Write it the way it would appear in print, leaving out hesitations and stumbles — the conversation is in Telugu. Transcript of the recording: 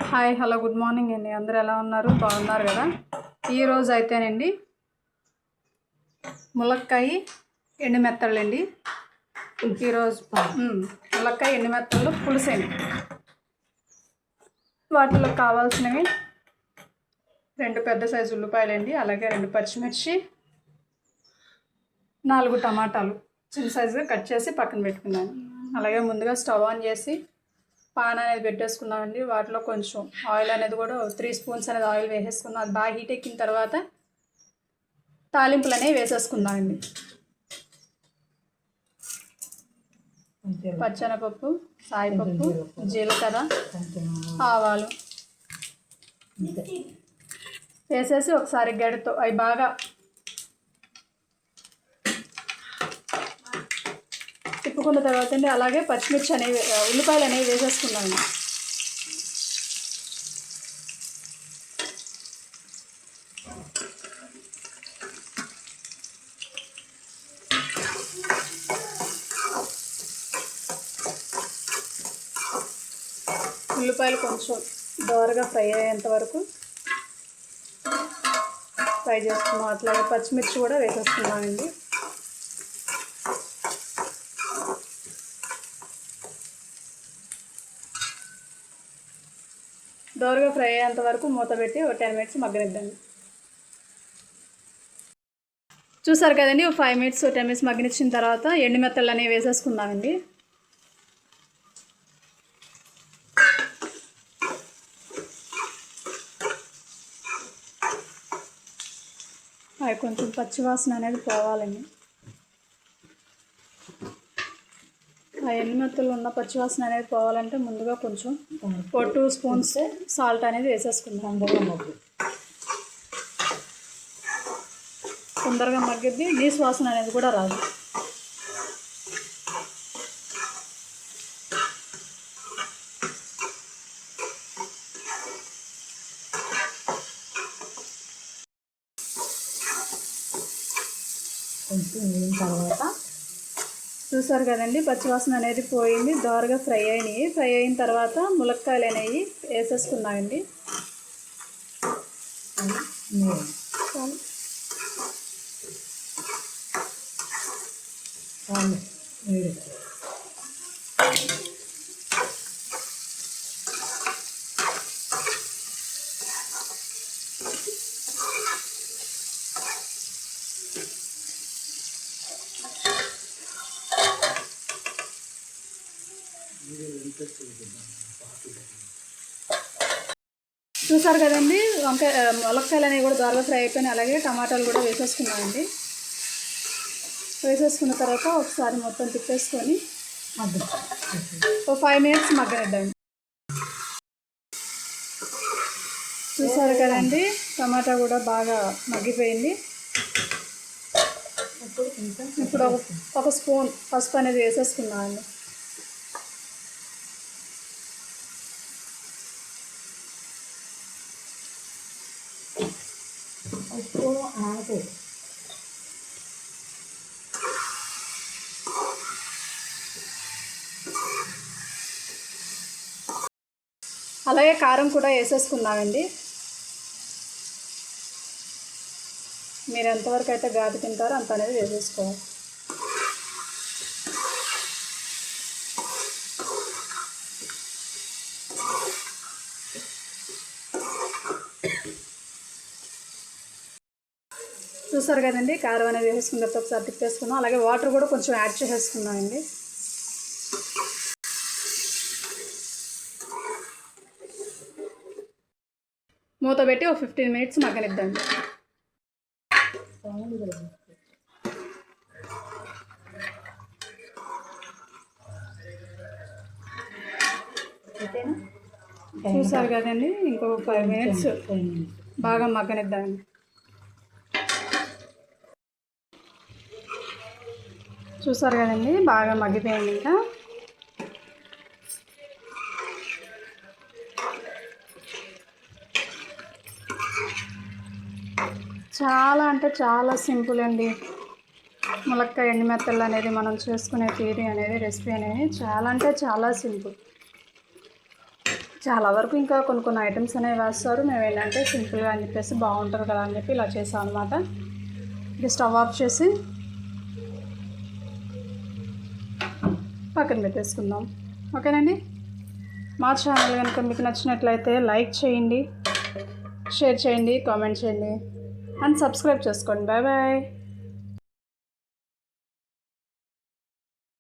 హాయ్ హలో గుడ్ మార్నింగ్ అండి. అందరూ ఎలా ఉన్నారు? బాగున్నారు కదా? ఈరోజు అయితేనండి ములక్కాయ ఎండు మెత్తళ్ళు అండి. ఈరోజు ములక్కాయ ఎండు మెత్తళ్ళు పులుసండి. వాటిలో కావాల్సినవి 2 పెద్ద సైజు ఉల్లిపాయలండి, అలాగే 2 పచ్చిమిర్చి, 4 టమాటాలు చిన్న సైజుగా కట్ చేసి పక్కన పెట్టుకున్నాను. అలాగే ముందుగా స్టవ్ ఆన్ చేసి పాన్ అనేది పెట్టేసుకున్నామండి. వాటిలో కొంచెం ఆయిల్ అనేది కూడా 3 స్పూన్స్ అనేది ఆయిల్ వేసేసుకున్నాం. అది బాగా హీట్ ఎక్కిన తర్వాత తాలింపులు అనేవి వేసేసుకున్నామండి. పచ్చెనపప్పు, సాయిపప్పు, జీలకర్ర, ఆవాలు వేసేసి ఒకసారి గడితో అవి బాగా తిప్పుకున్న తర్వాత అండి అలాగే పచ్చిమిర్చి అనేవి ఉల్లిపాయలు అనేవి వేసేసుకున్నాను. ఉల్లిపాయలు కొంచెం దోరగా ఫ్రై అయ్యేంత వరకు ఫ్రై చేసుకున్నాం. అట్లాగే పచ్చిమిర్చి కూడా వేసేసుకున్నామండి. దోరగా ఫ్రై అయ్యేంత వరకు మూత పెట్టి ఒక 10 మినిట్స్ మగ్గనిద్దండి. చూసారు కదండి, 5 మినిట్స్ 10 మినిట్స్ మగ్గనిచ్చిన తర్వాత ఎండు మెత్తళ్ళు అనేవి వేసేసుకుందామండి. అవి కొంచెం పచ్చివాసన అనేది పోవాలండి. ఆ ఎండుమెత్తలు ఉన్న పచ్చివాసన అనేది పోవాలంటే ముందుగా కొంచెం 2 స్పూన్స్ సాల్ట్ అనేది వేసేసుకుందాం. తొందరగా మగ్గిద్ది, నీసు వాసన అనేది కూడా రాదు. తర్వాత చూసారు కదండి, పచ్చివాసన అనేది పోయింది, దోరగా ఫ్రై అయినాయి. ఫ్రై అయిన తర్వాత ములక్కాయలు అనేవి వేసేసుకున్నామండి. చూసారు కదండి, ములక్కాయలు అనేవి కూడా దోరగా ఫ్రై అయిపోయినాయి. అలాగే టమాటాలు కూడా వేసేసుకున్నామండి. వేసేసుకున్న తర్వాత ఒకసారి మొత్తం తిప్పేసుకొని ఒక 5 మినిట్స్ మగ్గనిద్దాం. చూసారు కదండి, టమాటా కూడా బాగా మగ్గిపోయింది. ఇప్పుడు ఒక స్పూన్ పసుపు అనేది వేసేసుకున్నామండి. అలాగే కారం కూడా వేసేసుకున్నామండి. మీరు ఎంతవరకు అయితే ఘాటు తింటారో అంత అనేది వేసేసుకోవాలి. చూసారు కదండి, కారం అనేది వేసుకున్న తర్వాత ఒకసారి తిప్పేసుకున్నాం. అలాగే వాటర్ కూడా కొంచెం యాడ్ చేసేసుకున్నామండి. మూత పెట్టి ఒక 15 మినిట్స్ మగ్గనిద్దండి. చూసారు కదండి, ఇంకొక 5 మినిట్స్ బాగా మగ్గనిద్దామండి. చూసారు కదండి, బాగా మగ్గిపోయింది. ఇంకా చాలా అంటే చాలా సింపుల్ అండి. ములక్కాయ ఎండు మెత్తళ్ళు అనేది మనం చేసుకునే తీరి అనేది రెసిపీ అనేది చాలా అంటే చాలా సింపుల్. చాలా వరకు ఇంకా కొన్ని కొన్ని ఐటమ్స్ అనేవి వేస్తారు. మేము ఏంటంటే సింపుల్గా అని చెప్పేసి బాగుంటుంది కదా అని చెప్పి ఇలా చేసాం అనమాట. ఇది స్టవ్ ఆఫ్ చేసి పక్కన పెట్టేసుకుందాం. ఓకేనండి. మా ఛానల్ కనుక మీకు నచ్చినట్లయితే లైక్ చేయండి, షేర్ చేయండి, కామెంట్ చేయండి అండ్ సబ్స్క్రైబ్ చేసుకోండి. Bye bye.